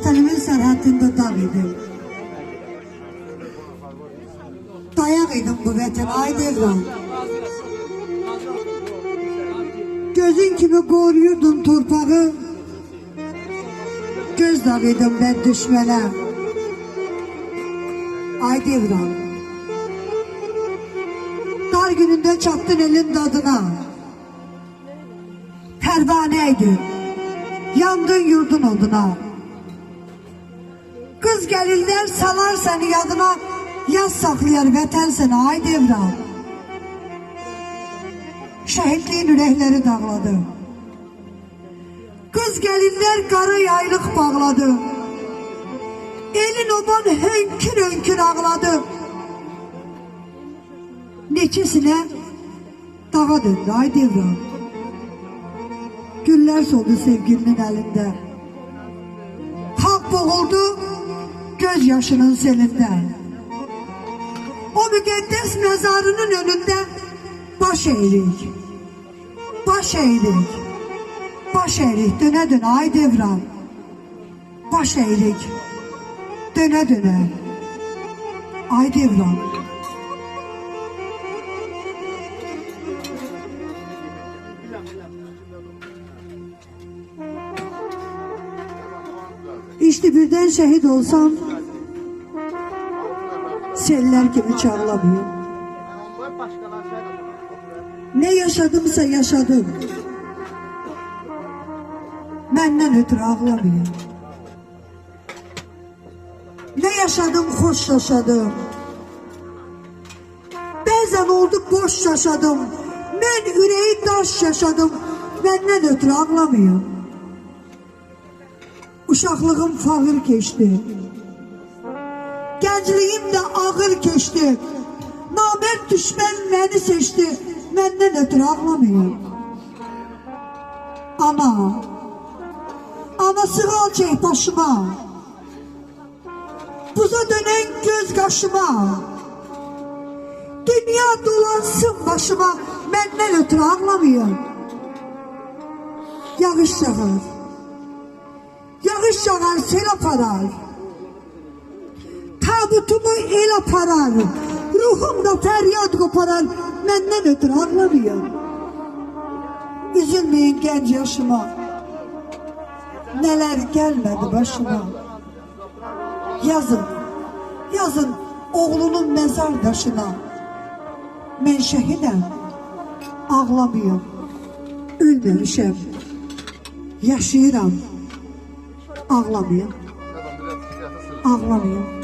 Vətənimin sərhəddində dağ idim. Dayaq idim bu vətən, ay devran. Gözün kimi qoruyurdun torpağı, göz dağı idim ben düşmənə. Ay devran. Dar günündə çatdın elin dadına. Pərvanəydin, yandın yurdun oduna. Kız gelirler salar seni yadına, yaz saxlayar vətən səni, ay devran. Şəhidliyin ürəkləri dağladı. Kız gelirler qarı yaylıq bağladı. Elin oban hönkür hönkür ağladı. Neçəsinə dağa döndü, ay devran. Güller soldu sevgilinin elinde. Halk boğuldu göz yaşının selinde. O müqəddəs mezarının önünde baş eğrik. Baş eğrik. Baş eğrik. Döne döne ay devran. Baş eğrik. Döne döne. Ay devran. İşte birden şehit olsam seller gibi çağlamıyor. Ne yaşadımsa yaşadım. Benden ötürü ağlamıyor. Ne yaşadım hoş yaşadım. Bazen oldu boş yaşadım. Ben yüreği taş yaşadım. Benden ötürü ağlamıyor. Uşaqlığım fağır keçdi. Gəncliyim də ağır keçdi. Namərd düşmən məni seçdi. Məndən ötürü ağlamıyor. Ana, ana sığal çək başıma. Buza dönən göz qaşıma. Dünya dolansın başıma. Məndən ötürü ağlamıyor. Yağış yağar. Yağış yağar, sel aparar. Tabutumu el aparar. Ruhumda feryat koparar. Menden ötürü ağlamıyor. Üzülmeyin genç yaşıma. Neler gelmedi başıma. Yazın, yazın oğlunun mezar taşına. Ben şehidem, ağlamıyorum. Ölmemişim, yaşayıram. Ağlamıyorum. Ağlamıyorum.